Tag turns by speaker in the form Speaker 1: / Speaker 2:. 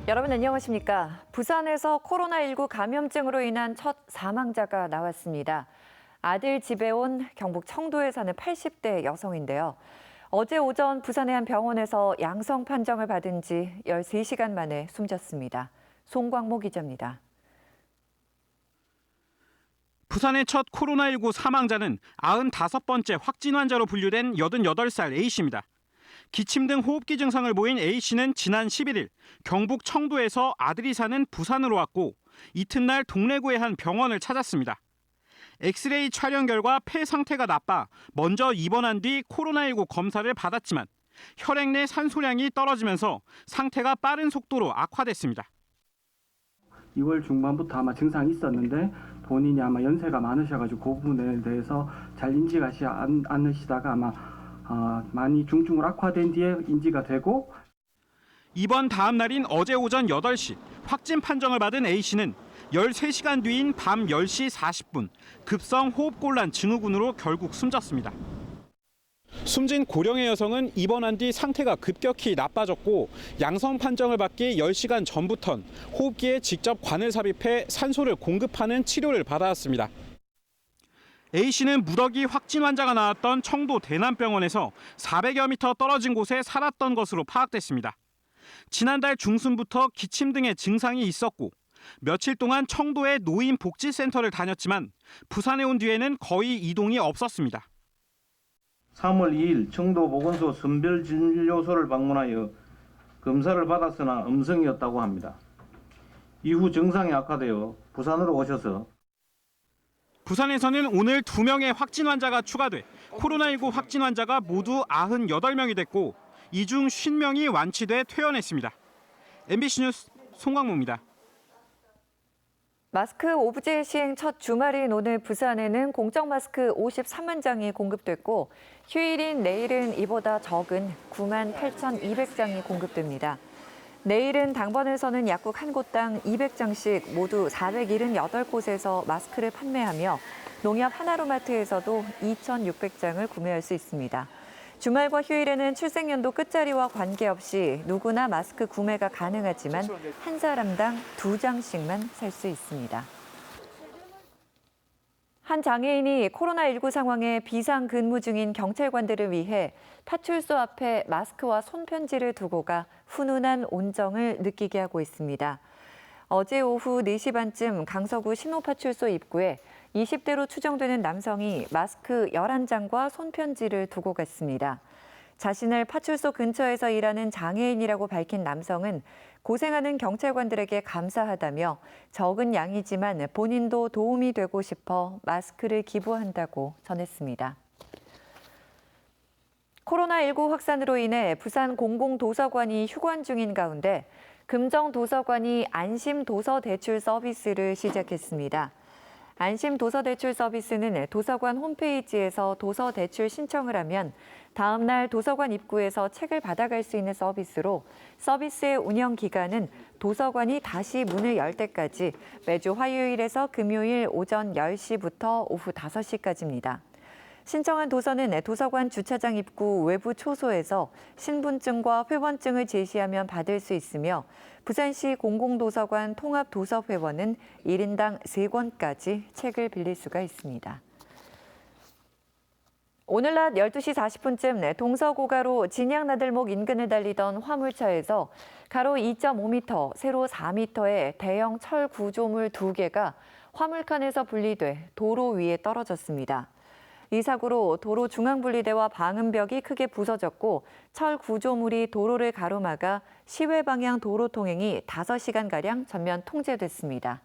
Speaker 1: 여러분 안녕하십니까? 부산에서 코로나19 감염증으로 인한 첫 사망자가 나왔습니다. 아들 집에 온 경북 청도에 사는 80대 여성인데요. 어제 오전 부산의 한 병원에서 양성 판정을 받은 지 13시간 만에 숨졌습니다. 송광모 기자입니다.
Speaker 2: 부산의 첫 코로나19 사망자는 95번째 확진 환자로 분류된 88살 A씨입니다. 기침 등 호흡기 증상을 보인 A씨는 지난 11일 경북 청도에서 아들이 사는 부산으로 왔고 이튿날 동래구의 한 병원을 찾았습니다. 엑스레이 촬영 결과 폐 상태가 나빠 먼저 입원한 뒤 코로나19 검사를 받았지만 혈액 내 산소량이 떨어지면서 상태가 빠른 속도로 악화됐습니다.
Speaker 3: 2월 중반부터 아마 증상이 있었는데 본인이 아마 연세가 많으셔가지고 그 부분에 대해서 잘 인지가 않으시다가 아마 많이 중증으로 악화된 뒤에 인지가 되고
Speaker 2: 입원 다음 날인 어제 오전 8시 확진 판정을 받은 A씨는 13시간 뒤인 밤 10시 40분 급성 호흡곤란 증후군으로 결국 숨졌습니다. 숨진 고령의 여성은 입원한 뒤 상태가 급격히 나빠졌고 양성 판정을 받기 10시간 전부턴 호흡기에 직접 관을 삽입해 산소를 공급하는 치료를 받아왔습니다. A씨는 무더기 확진 환자가 나왔던 청도 대남병원에서 400여 미터 떨어진 곳에 살았던 것으로 파악됐습니다. 지난달 중순부터 기침 등의 증상이 있었고 며칠 동안 청도의 노인복지센터를 다녔지만 부산에 온 뒤에는 거의 이동이 없었습니다.
Speaker 4: 3월 2일 청도 보건소 선별진료소를 방문하여 검사를 받았으나 음성이었다고 합니다. 이후 증상이 악화되어 부산으로 오셔서
Speaker 2: 부산에서는 오늘 2명의 확진 환자가 추가돼 코로나19 확진 환자가 모두 98명이 됐고 이 중 50명이 완치돼 퇴원했습니다. MBC 뉴스 송광모입니다.
Speaker 1: 마스크 오브제 시행 첫 주말인 오늘 부산에는 공적 마스크 53만 장이 공급됐고 휴일인 내일은 이보다 적은 9만 8,200장이 공급됩니다. 내일은 당번에서는 약국 한 곳당 200장씩 모두 478곳에서 마스크를 판매하며 농협 하나로마트에서도 2,600장을 구매할 수 있습니다. 주말과 휴일에는 출생연도 끝자리와 관계없이 누구나 마스크 구매가 가능하지만 한 사람당 2장씩만 살 수 있습니다. 한 장애인이 코로나19 상황에 비상근무 중인 경찰관들을 위해 파출소 앞에 마스크와 손편지를 두고 가 훈훈한 온정을 느끼게 하고 있습니다. 어제 오후 4시 반쯤 강서구 신호파출소 입구에 20대로 추정되는 남성이 마스크 11장과 손편지를 두고 갔습니다. 자신을 파출소 근처에서 일하는 장애인이라고 밝힌 남성은 고생하는 경찰관들에게 감사하다며 적은 양이지만 본인도 도움이 되고 싶어 마스크를 기부한다고 전했습니다. 코로나19 확산으로 인해 부산 공공도서관이 휴관 중인 가운데 금정도서관이 안심도서대출 서비스를 시작했습니다. 안심도서대출 서비스는 도서관 홈페이지에서 도서대출 신청을 하면 다음 날 도서관 입구에서 책을 받아갈 수 있는 서비스로 서비스의 운영 기간은 도서관이 다시 문을 열 때까지 매주 화요일에서 금요일 오전 10시부터 오후 5시까지입니다. 신청한 도서는 도서관 주차장 입구 외부 초소에서 신분증과 회원증을 제시하면 받을 수 있으며 부산시 공공도서관 통합도서회원은 1인당 3권까지 책을 빌릴 수가 있습니다. 오늘 낮 12시 40분쯤 동서고가로 진양나들목 인근을 달리던 화물차에서 가로 2.5m, 세로 4m의 대형 철 구조물 2개가 화물칸에서 분리돼 도로 위에 떨어졌습니다. 이 사고로 도로 중앙분리대와 방음벽이 크게 부서졌고 철 구조물이 도로를 가로막아 시외 방향 도로 통행이 5시간가량 전면 통제됐습니다.